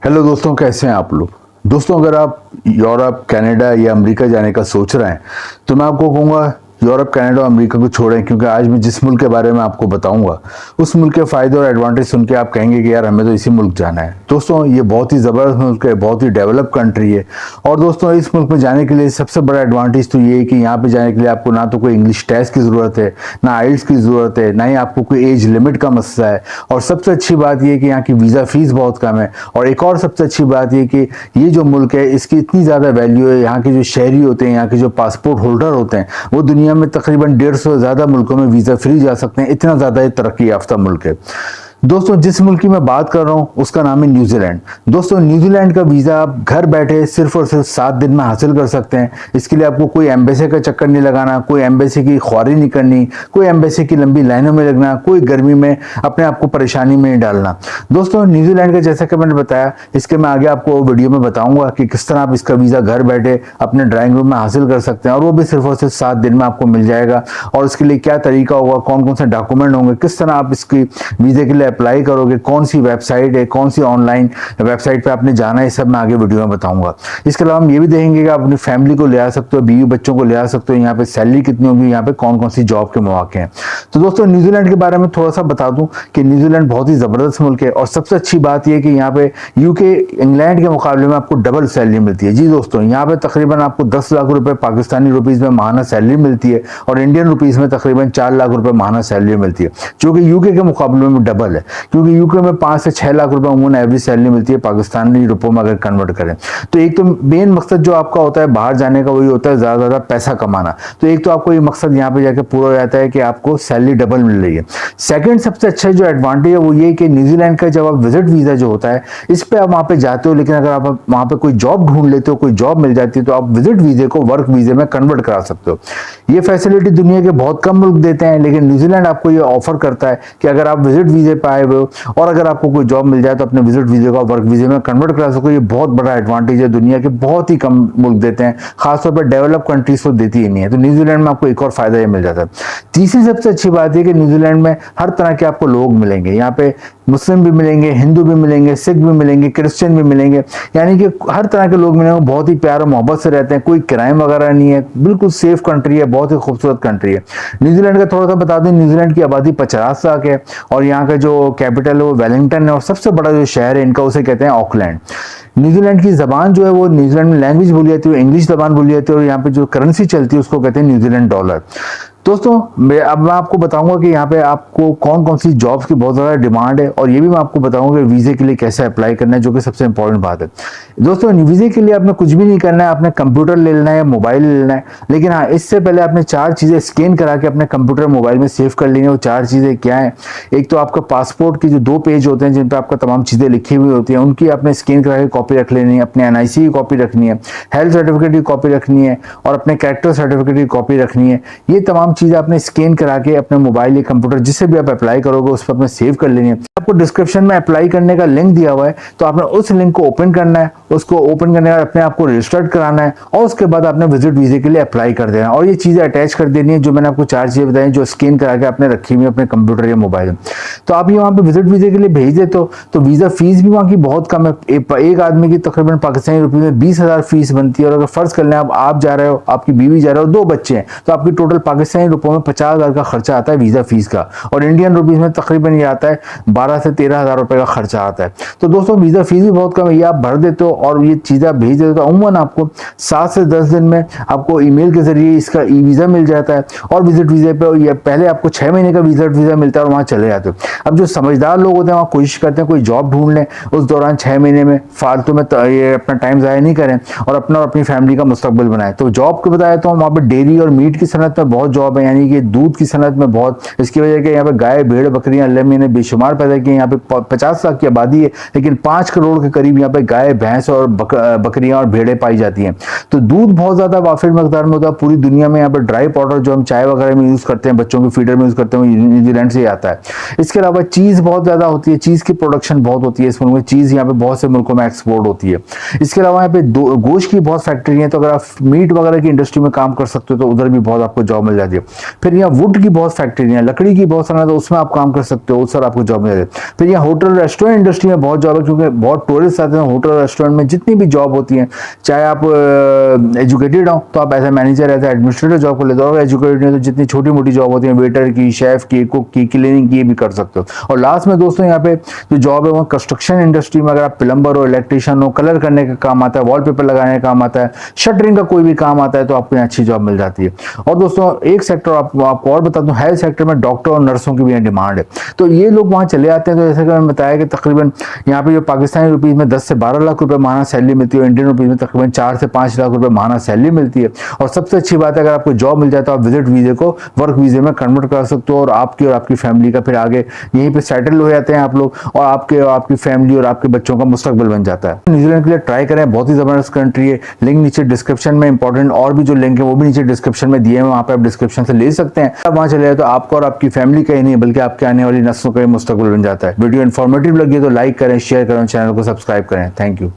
Hello दोस्तों, कैसे हैं आप लोग। दोस्तों, अगर आप यूरोप, कनाडा या अमेरिका जाने का सोच रहे हैं तो मैं आपको कहूँगा यूरोप, कनाडा और अमेरिका को छोड़ें, क्योंकि आज मैं जिस मुल्क के बारे में आपको बताऊंगा उस मुल्क के फायदे और एडवांटेज सुन के आप कहेंगे कि यार हमें तो इसी मुल्क जाना है। दोस्तों, ये बहुत ही ज़बरदस्त मुल्क है, बहुत ही डेवलप कंट्री है। और दोस्तों, इस मुल्क में जाने के लिए सबसे बड़ा एडवांटेज तो ये है कि यहाँ पे जाने के लिए आपको ना तो कोई इंग्लिश टेस्ट की ज़रूरत है, ना आइल्स की ज़रूरत है, ना ही आपको कोई एज लिमिट का मसला है। और सबसे अच्छी बात यह है कि यहाँ की वीज़ा फीस बहुत कम है। और एक और सबसे अच्छी बात यह कि ये जो मुल्क है इसकी इतनी ज़्यादा वैल्यू है। यहाँ के जो शहरी होते हैं, यहाँ के जो पासपोर्ट होल्डर होते हैं, वो दुनिया में तकरीबन 150 से ज़्यादा मुल्कों में वीज़ा फ्री जा सकते हैं। इतना ज़्यादा ये तरक्की याफ्ता मुल्क है। दोस्तों, जिस मुल्क की मैं बात कर रहा हूँ उसका नाम है न्यूजीलैंड। दोस्तों, न्यूजीलैंड का वीज़ा आप घर बैठे सिर्फ और सिर्फ 7 दिन में हासिल कर सकते हैं। इसके लिए आपको कोई एम्बेसी का चक्कर नहीं लगाना, कोई एम्बेसी की ख्वारी नहीं करनी, कोई एम्बेसी की लंबी लाइनों में लगना, कोई गर्मी में अपने आप को परेशानी में नहीं डालना। दोस्तों, न्यूजीलैंड का जैसा कि मैंने बताया, इसके मैं आगे आपको वीडियो में बताऊंगा कि किस तरह आप इसका वीज़ा घर बैठे अपने ड्राइंग रूम में हासिल कर सकते हैं, और वो भी सिर्फ और सिर्फ 7 दिन में आपको मिल जाएगा। और इसके लिए क्या तरीका होगा, कौन कौन से डॉक्यूमेंट होंगे, किस तरह आप इसकी वीज़े के लिए अप्लाई करोगे, कौन सी वेबसाइट है, कौन सी ऑनलाइन वेबसाइट पे आपने जाना है, ये सब मैं आगे वीडियो में बताऊंगा। इसके अलावा हम ये भी देखेंगे कि आप अपनी फैमिली को ले आ सकते हो, बीवी बच्चों को ले आ सकते हो, यहाँ पे सैलरी कितनी होगी, यहाँ पे कौन कौन सी जॉब के मौके हैं। तो दोस्तों, न्यूजीलैंड के बारे में थोड़ा सा बता दूं कि न्यूजीलैंड बहुत ही ज़बरदस्त मुल्क है। और सबसे अच्छी बात यह है कि यहाँ पे यूके, इंग्लैंड के मुकाबले में आपको डबल सैलरी मिलती है। जी दोस्तों, यहाँ पे तकरीबन आपको 10 लाख रुपए पाकिस्तानी रुपीज़ में माहाना सैलरी मिलती है, और इंडियन रुपीज़ में तकरीबन 4 लाख रुपए माहाना सैलरी मिलती है, जो कि यूके के मुकाबले में डबल है। क्योंकि यूके में 5 से 6 लाख रुपए उमूमन एवरेज सैलरी मिलती है पाकिस्तानी रुपयों में अगर कन्वर्ट करें तो। एक तो मेन मकसद जो आपका होता है बाहर जाने का, वही होता है ज़्यादा पैसा कमाना। तो एक तो आपको ये मकसद यहाँ पे जाके पूरा हो जाता है कि आपको सैलरी डबल मिल रही है। सेकंड सबसे अच्छा जो एडवांटेज है वो ये कि न्यूजीलैंड का जब आप विजिट वीज़ा जो होता है इस पर आप वहाँ पे जाते हो, लेकिन अगर आप वहाँ पे कोई जॉब ढूंढ लेते हो, कोई जॉब मिल जाती है, तो आप विजिट वीज़े को वर्क वीज़े में कन्वर्ट करा सकते हो। ये फैसिलिटी दुनिया के बहुत कम मुल्क देते हैं, लेकिन न्यूजीलैंड आपको ये ऑफर करता है कि अगर आप विजिट वीज़े पे आए हुए हो और अगर आपको कोई जॉब मिल जाए तो अपने विजिट वीज़े को वर्क वीज़े में कन्वर्ट करा सको। ये बहुत बड़ा एडवांटेज है, दुनिया के बहुत ही कम मुल्क देते हैं, खासतौर पर डेवलप कंट्रीज तो देती ही नहीं है। तो न्यूजीलैंड में आपको एक और फायदा ये मिल जाता है। तीसरी सबसे अच्छी बात है कि न्यूजीलैंड में हर तरह के आपको लोग मिलेंगे। यहाँ पे मुस्लिम भी मिलेंगे, हिंदू भी मिलेंगे, सिख भी मिलेंगे, क्रिश्चियन भी मिलेंगे, यानी कि हर तरह के लोग मिलेंगे। बहुत ही प्यार और मोहब्बत से रहते हैं, कोई क्राइम वगैरह नहीं है, बिल्कुल सेफ कंट्री है, बहुत ही खूबसूरत कंट्री है। न्यूजीलैंड का थोड़ा सा बता दें, न्यूजीलैंड की आबादी 50 लाख है, और यहाँ का जो कैपिटल है वो वेलिंगटन है, और सबसे बड़ा जो शहर है इनका उसे कहते हैं ऑकलैंड। न्यूजीलैंड की जबान जो है वो न्यूजीलैंड में लैंग्वेज बोली जाती है, इंग्लिश जबान बोली जाती है, और यहाँ पे जो करेंसी चलती है उसको कहते हैं न्यूजीलैंड डॉलर। दोस्तों, अब मैं आपको बताऊंगा कि यहाँ पे आपको कौन कौन सी जॉब्स की बहुत ज़्यादा डिमांड है, और ये भी मैं आपको बताऊंगा कि वीज़े के लिए कैसे अप्लाई करना है, जो कि सबसे इंपॉर्टेंट बात है। दोस्तों, वीज़े के लिए आपने कुछ भी नहीं करना है, आपने कंप्यूटर ले लेना है, मोबाइल ले लेना है। लेकिन हाँ, इससे पहले आपने 4 चीज़ें स्कैन करा के अपने कंप्यूटर मोबाइल में सेव कर लेनी है। वो 4 चीज़ें क्या है? एक तो आपका पासपोर्ट की जो 2 पेज होते हैं जिन पर आपका तमाम चीज़ें लिखी हुई होती हैं, उनकी आपने स्कैन करा के कॉपी रख लेनी है, अपने NIC की कॉपी रखनी है, हेल्थ सर्टिफिकेट की कॉपी रखनी है, और अपने कैरेक्टर सर्टिफिकेट की कॉपी रखनी है। ये तमाम चीज़ें आपने स्कैन करा के अपने मोबाइल या कंप्यूटर जिससे भी आप अप्लाई करोगे उस पर अपने सेव कर लेनी है। आपको डिस्क्रिप्शन में अप्लाई करने का लिंक दिया हुआ है, तो आपने उस लिंक को ओपन करना है। उसको ओपन करने के बाद अपने आप को रजिस्टर्ड कराना है, और उसके बाद आपने विजिट वीज़े के लिए अप्लाई कर देना है। और ये चीज़ें अटैच कर देनी है जो मैंने आपको 4 चीज़ें बताई, जो स्कैन करा के आपने रखी हुई अपने कंप्यूटर या मोबाइल में। तो आप ये वहाँ पे विजिट वीज़े के लिए भेज देते हो, तो वीज़ा फीस भी वहाँ की बहुत कम है। एक आदमी की तकरीबन पाकिस्तानी रुपये में 20,000 फीस बनती है। और अगर फर्ज कर लें आप जा रहे हो, आपकी बीवी जा रहे हो, 2 बच्चे हैं, तो आपकी टोटल पाकिस्तानी रुपयों में 50,000 का खर्चा आता है वीज़ा फीस का, और इंडियन रुपीज़ में तकरीबन ये आता है 12 से 13,000 रुपये का खर्चा आता है। तो दोस्तों, वीज़ा फीस भी बहुत कम है, ये आप भर देते हो और ये चीज़ें आप भेज देते हो, तो अमूमन आपको 7 से 10 दिन में आपको ईमेल के जरिए इसका वीज़ा मिल जाता है। और विजिट वीज़े पे ये पहले आपको 6 महीने का विजिट वीज़ा मिलता है, और वहाँ चले जाते हो। अब जो समझदार लोग होते हैं वहाँ कोशिश करते हैं कोई जॉब ढूंढ लें, उस दौरान 6 महीने में फालतू में ये अपना टाइम ज़ाया नहीं करें, और अपना और अपनी फैमिली का मुस्तकबिल बनाएं। तो जॉब को बताया तो वहाँ पर डेयरी और मीट की सनत में बहुत जॉब है, यानी कि दूध की सनत में बहुत। इसकी वजह के यहाँ पे गाय, भेड़, बकरियां अल्लाह ने बेशुमार पैदा की। यहाँ पे 50 लाख की आबादी है, लेकिन 5 करोड़ के करीब यहाँ पे गाय, भैंस और बकरियां और भेड़ें पाई जाती हैं। तो दूध बहुत ज़्यादा वाफिर मकदार में होता है। पूरी दुनिया में यहाँ पर ड्राई पाउडर जो हम चाय वगैरह में यूज़ करते हैं, बच्चों के फीडर में यूज़ करते हैं, न्यूजीलैंड से आता है। इसके अलावा चीज़ बहुत ज़्यादा होती है, चीज़ की प्रोडक्शन बहुत होती है इस मुल्क में। चीज़ यहाँ पे बहुत से मुल्कों में एक्सपोर्ट होती है। इसके अलावा यहाँ पे गोश्त की बहुत फैक्ट्री है, तो अगर आप मीट वगैरह की इंडस्ट्री में काम कर सकते हो तो उधर भी बहुत आपको जॉब मिल जाती है। है। फिर यहाँ वुड की बहुत फैक्ट्री है, लकड़ी की बहुत सारा, तो उसमें आप काम कर सकते हो, सर आपको जॉब मिल जाए। फिर यहाँ होटल रेस्टोरेंट इंडस्ट्री में बहुत जॉब है, क्योंकि बहुत टूरिस्ट आते हैं होटल रेस्टोरेंट में। जितनी भी जॉब होती हैं, चाहे आप एजुकेटेड हो तो आप as a manager, as a administrator job कर लेते हो, और एजुकेटेड नहीं तो जितनी छोटी मोटी जॉब होती है, वेटर की, शेफ की, कुक की, क्लीनिंग की, भी कर सकते हो। और लास्ट में दोस्तों यहाँ पे जो जॉब है वो कंस्ट्रक्शन इंडस्ट्री में, अगर आप प्लम्बर हो, इलेक्ट्रिशियन हो, कलर करने का काम आता है, वॉलपेपर लगाने का काम आता है, शटरिंग का कोई भी काम आता है, तो आपको यहाँ अच्छी जॉब मिल जाती है। और दोस्तों एक सेक्टर आपको और बता दूं, हेल्थ सेक्टर में डॉक्टर और नर्सों की भी डिमांड है, तो ये लोग वहाँ चले आते हैं। तो जैसे कि मैंने बताया कि तकरीबन यहाँ पे जो पाकिस्तानी रुपीज़ में 10 से 12 लाख रुपए माहाना सैलरी मिलती है, इंडियन रुपीज़ में तकरीबन 4 से 5 लाख रुपए माहाना सैलरी मिलती है। और सबसे अच्छी बात है, अगर आपको जॉब मिल जाए तो आप विजिट वीजे को वर्क वीजे में कन्वर्ट कर सकते हो, और आपकी फैमिली का फिर आगे यहीं पे सेटल हो जाते हैं आप लोग, और आपकी फैमिली और आपके बच्चों का मुस्तकबिल बन जाता है। न्यूजीलैंड के लिए ट्राई करें, बहुत ही जबरदस्त कंट्री है। लिंक नीचे डिस्क्रिप्शन में, इंपॉर्टेंट और भी जो लिंक है वो भी नीचे डिस्क्रिप्शन में दिए हैं, वहाँ पे आप डिस्क्रिप्शन से ले सकते हैं। अब वहाँ चले जाए तो आपको और आपकी फैमिली का ही नहीं बल्कि आपके आने वाली नस्लों का मुस्तकबिल बन जाता है। वीडियो इन्फॉर्मेटिव लगी है तो लाइक करें, शेयर करें, चैनल को सब्सक्राइब करें। Thank you.